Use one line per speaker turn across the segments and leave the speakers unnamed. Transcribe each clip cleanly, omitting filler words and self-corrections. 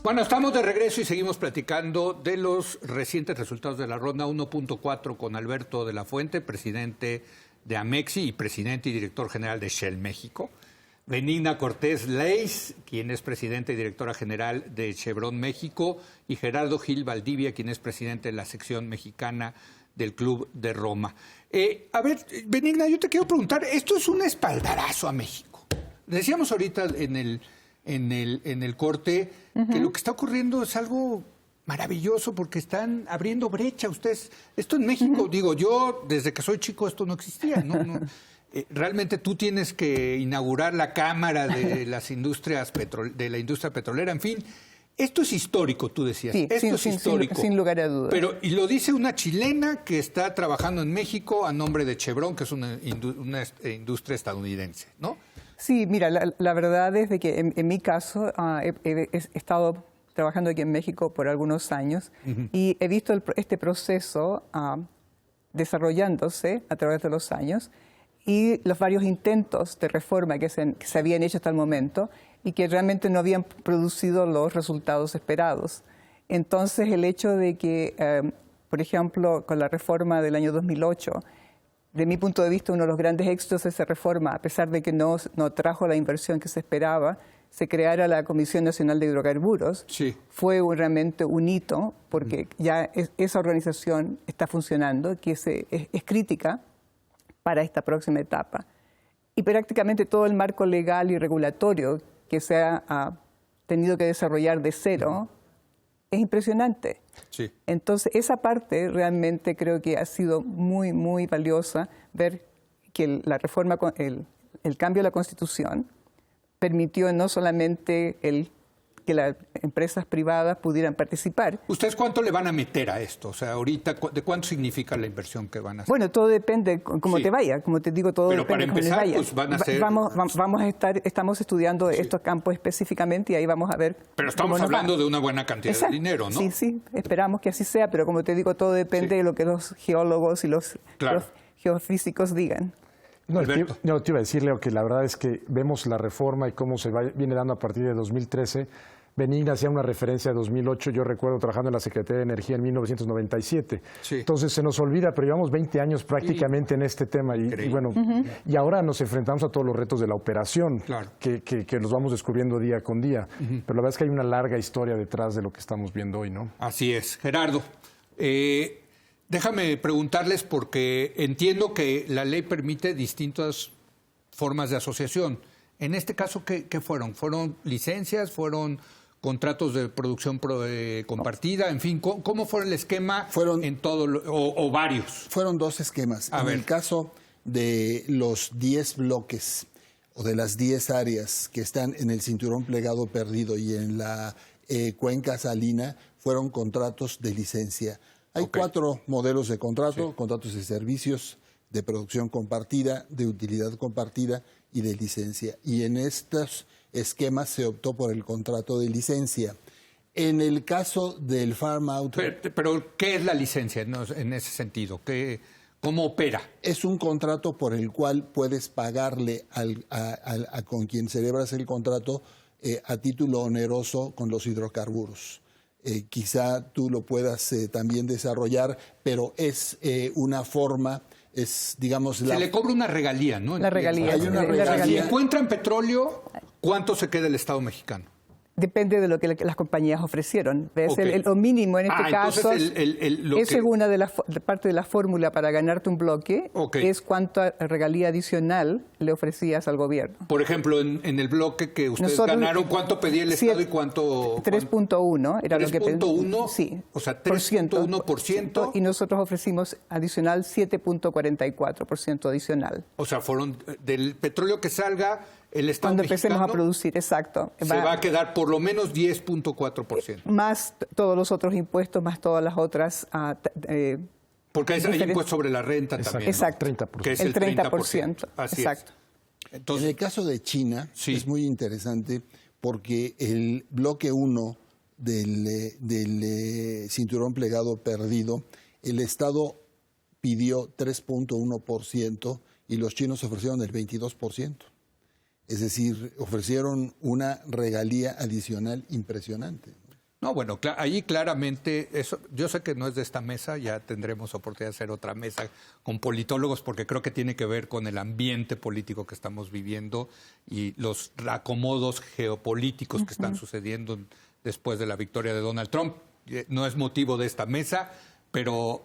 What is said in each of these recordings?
Bueno, estamos de regreso y seguimos platicando de los recientes resultados de la ronda 1.4 con Alberto de la Fuente, presidente de Amexi y presidente y director general de Shell México. Benigna Cortés Leis, quien es presidenta y directora general de Chevron México, y Gerardo Gil Valdivia, quien es presidente de la sección mexicana del Club de Roma. A ver, Benigna, yo te quiero preguntar, esto es un espaldarazo a México. Decíamos ahorita en el corte que lo que está ocurriendo es algo maravilloso porque están abriendo brecha ustedes. Esto en México, digo, yo desde que soy chico esto no existía, ¿no? Realmente tú tienes que inaugurar la Cámara de las industrias de la industria petrolera, en fin. Esto es histórico, tú decías.
Sí,
esto es histórico.
Sin lugar a dudas.
Pero, y lo dice una chilena que está trabajando en México a nombre de Chevron, que es una industria estadounidense, ¿no?
Sí, mira, la verdad es de que en mi caso he estado trabajando aquí en México por algunos años y he visto este proceso desarrollándose a través de los años y los varios intentos de reforma que se habían hecho hasta el momento y que realmente no habían producido los resultados esperados. Entonces, el hecho de que, por ejemplo, con la reforma del año 2008, de mi punto de vista, uno de los grandes éxitos de esa reforma, a pesar de que no trajo la inversión que se esperaba, se creara la Comisión Nacional de Hidrocarburos, sí, fue realmente un hito, porque ya esa organización está funcionando, que es crítica para esta próxima etapa. Y prácticamente todo el marco legal y regulatorio que se ha tenido que desarrollar de cero es impresionante. Sí. Entonces, esa parte realmente creo que ha sido muy, muy valiosa, ver que la reforma, el cambio de la Constitución permitió no solamente que las empresas privadas pudieran participar.
¿Ustedes cuánto le van a meter a esto? O sea, ahorita, ¿de cuánto significa la inversión que van a hacer?
Bueno, todo depende cómo te vaya. Como te digo, todo depende
de cómo te vaya. Pues van a ser...
Estamos estudiando estos campos específicamente y ahí vamos a ver.
Pero estamos hablando de una buena cantidad de dinero, ¿no?
Sí, sí, esperamos que así sea, pero como te digo, todo depende de lo que los geólogos y los geofísicos digan.
No, te iba a decir, Leo, que la verdad es que vemos la reforma y cómo viene dando a partir de 2013. Benigna hacía una referencia a 2008, yo recuerdo trabajando en la Secretaría de Energía en 1997. Sí. Entonces se nos olvida, pero llevamos 20 años prácticamente en este tema y bueno, y ahora nos enfrentamos a todos los retos de la operación, que los vamos descubriendo día con día. Pero la verdad es que hay una larga historia detrás de lo que estamos viendo hoy, ¿no?
Así es. Gerardo, déjame preguntarles porque entiendo que la ley permite distintas formas de asociación. En este caso, ¿qué fueron? ¿Fueron licencias? ¿Fueron contratos de producción compartida? En fin, ¿cómo fue el esquema en todo o varios?
Fueron dos esquemas. En el caso de los 10 bloques o de las 10 áreas que están en el cinturón plegado perdido y en la cuenca salina, fueron contratos de licencia. Hay 4 modelos de contrato, contratos de servicios, de producción compartida, de utilidad compartida y de licencia. Y en estos esquemas se optó por el contrato de licencia. En el caso del farm out...
Pero ¿qué es la licencia en ese sentido? ¿Cómo opera?
Es un contrato por el cual puedes pagarle con quien celebras el contrato a título oneroso con los hidrocarburos. Quizá tú lo puedas también desarrollar, pero es una forma... digamos,
se le cobra una regalía, ¿no?
La regalía.
Hay una regalía.
Si encuentran petróleo, ¿cuánto se queda el Estado mexicano?
Depende de lo que las compañías ofrecieron. ¿Ves? Lo mínimo en este caso es según parte de la fórmula para ganarte un bloque, es cuánta regalía adicional le ofrecías al gobierno.
Por ejemplo, en el bloque que ustedes ganaron, ¿cuánto pedía el Estado y cuánto?
3.1 era lo que pedía.
3.1,
sí,
o sea, 3.1%.
Y nosotros ofrecimos adicional 7.44% adicional.
O sea, fueron del petróleo que salga... El Estado
Cuando
mexicano
empecemos a producir, exacto.
Se va a quedar por lo menos 10.4%.
Más todos los otros impuestos, más todas las otras...
porque hay impuesto sobre la renta también.
Exacto.
¿no?
30%.
Que es
el 30%.
Así
exacto.
Es. Entonces,
en el caso de China es muy interesante porque el bloque 1 del cinturón plegado perdido, el Estado pidió 3.1% y los chinos ofrecieron el 22%. Es decir, ofrecieron una regalía adicional impresionante.
No, bueno, ahí claramente, eso, yo sé que no es de esta mesa, ya tendremos oportunidad de hacer otra mesa con politólogos, porque creo que tiene que ver con el ambiente político que estamos viviendo y los acomodos geopolíticos que están sucediendo después de la victoria de Donald Trump. No es motivo de esta mesa, pero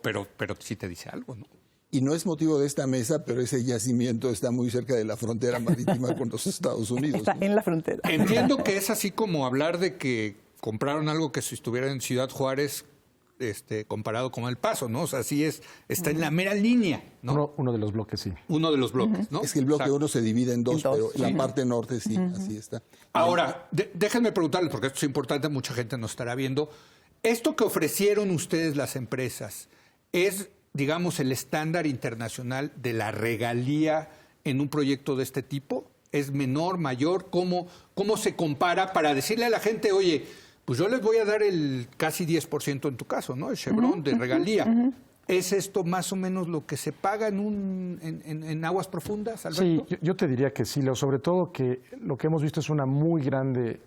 sí te dice algo, ¿no?
Y no es motivo de esta mesa, pero ese yacimiento está muy cerca de la frontera marítima con los Estados Unidos.
Está en la frontera.
Entiendo que es así como hablar de que compraron algo que si estuviera en Ciudad Juárez, comparado con El Paso, ¿no? O sea, sí está en la mera línea, ¿no?
Uno de los bloques, sí.
Uno de los bloques, ¿no?
Es que el bloque 1 se divide en dos, pero
sí.
la parte norte sí, así está.
Ahora, déjenme preguntarles, porque esto es importante, mucha gente nos estará viendo. ¿Esto que ofrecieron ustedes las empresas es, digamos, el estándar internacional de la regalía en un proyecto de este tipo? ¿Es menor, mayor? ¿Cómo se compara para decirle a la gente, oye, pues yo les voy a dar el casi 10% en tu caso, ¿no? El Chevron de regalía. ¿Es esto más o menos lo que se paga en aguas profundas, Alberto?
Sí, yo te diría que sí, Leo. Sobre todo que lo que hemos visto es una muy grande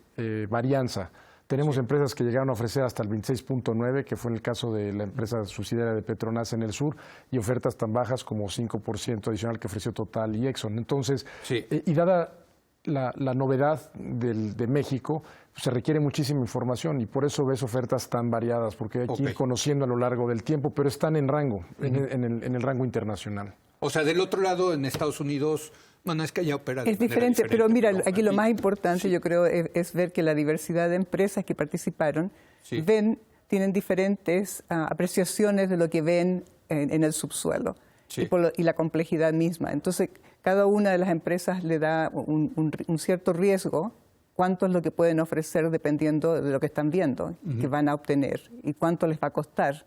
varianza. Tenemos empresas que llegaron a ofrecer hasta el 26.9, que fue en el caso de la empresa subsidiaria de Petronas en el sur, y ofertas tan bajas como 5% adicional que ofreció Total y Exxon. Entonces, y dada la novedad de México, se requiere muchísima información y por eso ves ofertas tan variadas, porque hay que ir conociendo a lo largo del tiempo, pero están en rango, en el rango internacional.
O sea, del otro lado, en Estados Unidos, bueno, es que allá opera de
Es diferente, pero mira, aquí lo más importante
sí,
yo creo es ver que la diversidad de empresas que participaron
sí,
tienen diferentes apreciaciones de lo que ven en el subsuelo
sí,
y la complejidad misma. Entonces, cada una de las empresas le da un cierto riesgo, cuánto es lo que pueden ofrecer dependiendo de lo que están viendo, que van a obtener, y cuánto les va a costar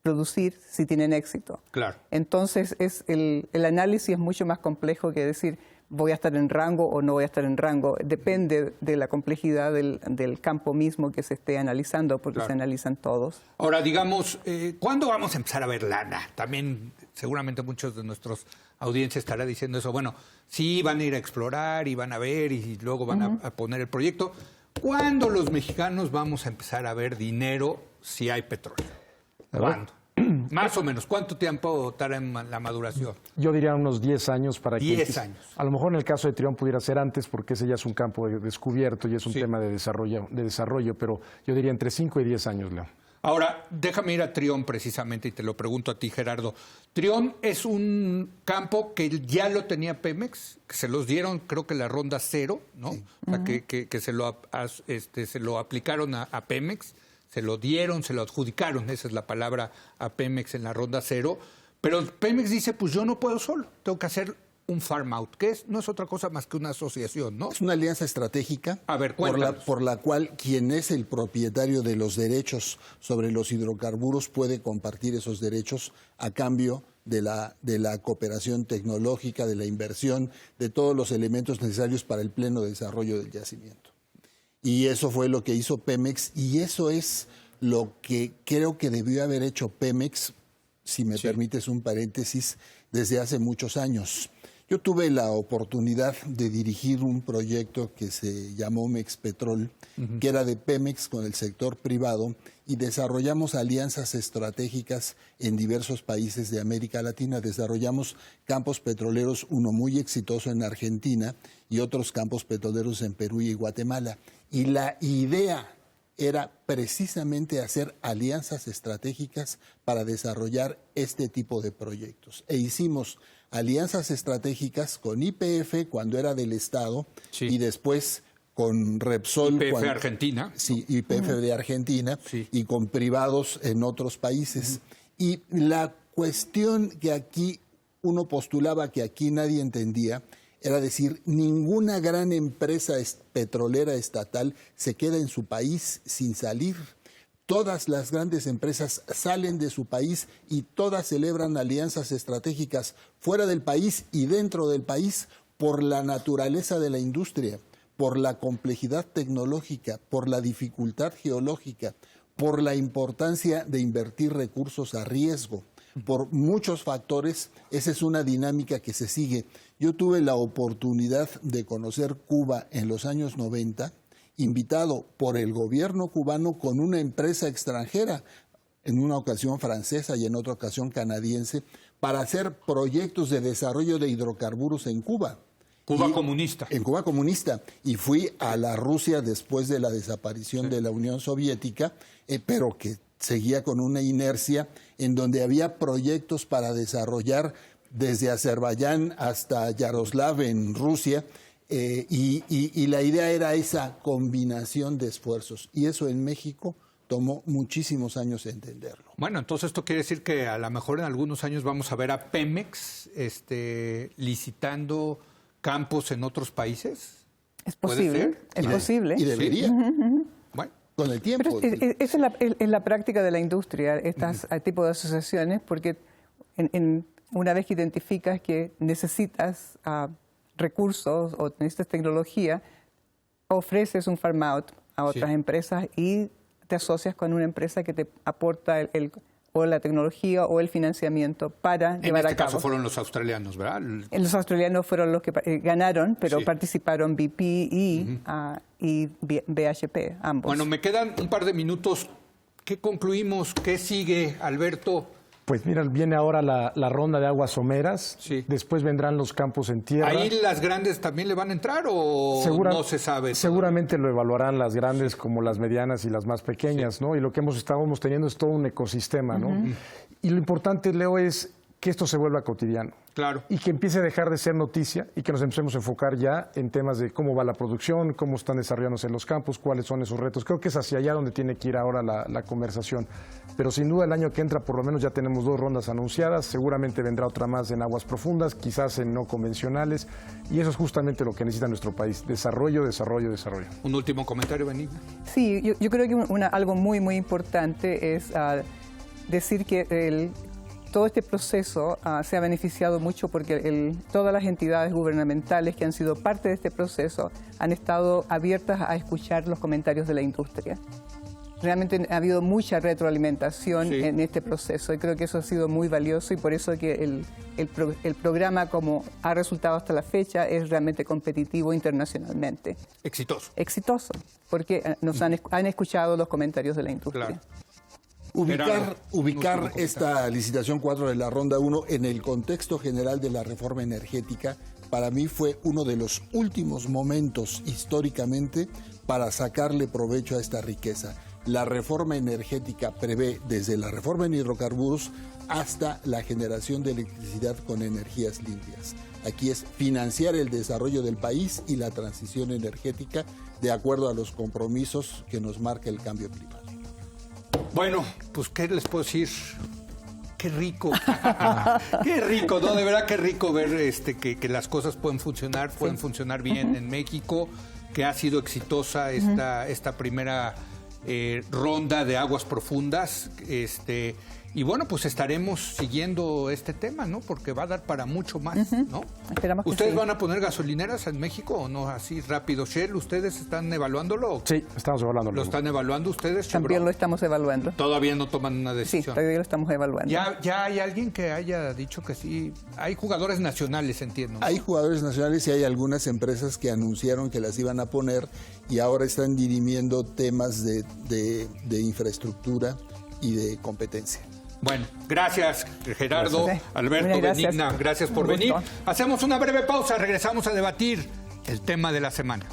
producir si tienen éxito.
claro.
Entonces, el análisis es mucho más complejo que decir voy a estar en rango o no voy a estar en rango. Depende de la complejidad del campo mismo que se esté analizando, porque se analizan todos.
Ahora, digamos, ¿cuándo vamos a empezar a ver lana? También seguramente muchos de nuestros audiencias estarán diciendo eso. Bueno, sí, van a ir a explorar y van a ver y luego van a poner el proyecto. ¿Cuándo los mexicanos vamos a empezar a ver dinero si hay petróleo? ¿Cuándo? Más o menos. ¿Cuánto tiempo tarda en la maduración?
Yo diría unos 10 años para que...
10 años.
A lo mejor en el caso de Trión pudiera ser antes, porque ese ya es un campo descubierto y es un tema de desarrollo, pero yo diría entre 5 y 10 años, Leo.
Ahora, déjame ir a Trión precisamente y te lo pregunto a ti, Gerardo. Trión es un campo que ya lo tenía Pemex, que se los dieron, creo que la ronda 0, ¿no? Sí. O sea, que se lo aplicaron a Pemex, se lo dieron, se lo adjudicaron, esa es la palabra, a Pemex en la ronda 0. Pero Pemex dice, pues yo no puedo solo, tengo que hacer un farm out, que no es otra cosa más que una asociación, ¿no?
Es una alianza estratégica por la cual quien es el propietario de los derechos sobre los hidrocarburos puede compartir esos derechos a cambio de la cooperación tecnológica, de la inversión, de todos los elementos necesarios para el pleno desarrollo del yacimiento. Y eso fue lo que hizo Pemex y eso es lo que creo que debió haber hecho Pemex, si me permites un paréntesis, desde hace muchos años. Yo tuve la oportunidad de dirigir un proyecto que se llamó Mexpetrol, que era de Pemex con el sector privado, y desarrollamos alianzas estratégicas en diversos países de América Latina. Desarrollamos campos petroleros, uno muy exitoso en Argentina y otros campos petroleros en Perú y Guatemala. Y la idea era precisamente hacer alianzas estratégicas para desarrollar este tipo de proyectos. E hicimos alianzas estratégicas con YPF cuando era del Estado y después con Repsol.
YPF Argentina.
Sí, YPF de Argentina y con privados en otros países. Y la cuestión que aquí uno postulaba que aquí nadie entendía era decir, ninguna gran empresa petrolera estatal se queda en su país sin salir. Todas las grandes empresas salen de su país y todas celebran alianzas estratégicas fuera del país y dentro del país por la naturaleza de la industria, por la complejidad tecnológica, por la dificultad geológica, por la importancia de invertir recursos a riesgo. Por muchos factores, esa es una dinámica que se sigue. Yo tuve la oportunidad de conocer Cuba en los años 90 invitado por el gobierno cubano con una empresa extranjera, en una ocasión francesa y en otra ocasión canadiense, para hacer proyectos de desarrollo de hidrocarburos en Cuba.
Cuba comunista.
En Cuba comunista. Y fui a la Rusia después de la desaparición de la Unión Soviética, pero que seguía con una inercia en donde había proyectos para desarrollar desde Azerbaiyán hasta Yaroslav en Rusia, y la idea era esa combinación de esfuerzos. Y eso en México tomó muchísimos años entenderlo.
Bueno, entonces esto quiere decir que a lo mejor en algunos años vamos a ver a Pemex licitando campos en otros países.
Es posible, es posible.
Y debería.
Bueno,
con el tiempo.
Pero esa es la práctica de la industria, estos tipos de asociaciones, porque una vez que identificas que necesitas recursos o necesitas tecnología, ofreces un farm out a otras empresas y te asocias con una empresa que te aporta o la tecnología o el financiamiento para llevar a cabo.
En este caso fueron los australianos, ¿verdad?
Los australianos fueron los que ganaron, pero participaron BP y BHP, ambos.
Bueno, me quedan un par de minutos. ¿Qué concluimos? ¿Qué sigue, Alberto?
Pues mira, viene ahora la ronda de aguas someras, después vendrán los campos en tierra.
¿Ahí las grandes también le van a entrar o no se sabe?
Seguramente lo evaluarán las grandes como las medianas y las más pequeñas, ¿no? Y lo que estamos teniendo es todo un ecosistema, ¿no? Y lo importante, Leo, es que esto se vuelva cotidiano.
Claro.
Y que empiece a dejar de ser noticia y que nos empecemos a enfocar ya en temas de cómo va la producción, cómo están desarrollándose los campos, cuáles son esos retos. Creo que es hacia allá donde tiene que ir ahora la conversación. Pero sin duda el año que entra por lo menos ya tenemos 2 rondas anunciadas, seguramente vendrá otra más en aguas profundas, quizás en no convencionales, y eso es justamente lo que necesita nuestro país, desarrollo, desarrollo, desarrollo.
Un último comentario, Benigna.
Sí, yo creo que algo muy, muy importante es decir que todo este proceso se ha beneficiado mucho porque todas las entidades gubernamentales que han sido parte de este proceso han estado abiertas a escuchar los comentarios de la industria. Realmente ha habido mucha retroalimentación en este proceso y creo que eso ha sido muy valioso y por eso que el programa como ha resultado hasta la fecha es realmente competitivo internacionalmente.
Exitoso.
Exitoso, porque nos han escuchado los comentarios de la industria.
Claro.
Ubicar esta licitación 4 de la ronda 1 en el contexto general de la reforma energética para mí fue uno de los últimos momentos históricamente para sacarle provecho a esta riqueza. La reforma energética prevé desde la reforma en hidrocarburos hasta la generación de electricidad con energías limpias. Aquí es financiar el desarrollo del país y la transición energética de acuerdo a los compromisos que nos marca el cambio climático.
Bueno, pues ¿qué les puedo decir? Qué rico. Qué rico, ¿no? De verdad qué rico ver que las cosas pueden funcionar bien en México, que ha sido exitosa esta primera ronda de aguas profundas. Y bueno, pues estaremos siguiendo este tema, ¿no? Porque va a dar para mucho más, ¿no?
Esperamos que
¿Ustedes
sí.
van a poner gasolineras en México o no? Así rápido. Shell, ¿ustedes están evaluándolo?
Sí, estamos evaluándolo.
¿Lo están evaluando ustedes,
También
Chevron?
lo estamos evaluando.
Todavía no toman una
Sí,
decisión.
todavía lo estamos evaluando.
¿Ya hay alguien que haya dicho que sí? Hay jugadores nacionales, entiendo, ¿no?
Hay jugadores nacionales y hay algunas empresas que anunciaron que las iban a poner y ahora están dirimiendo temas de infraestructura y de competencia.
Bueno, gracias Gerardo,
Gracias.
Alberto,
Gracias.
Benigna, gracias por
Un gusto.
venir. Hacemos una breve pausa, regresamos a debatir el tema de la semana.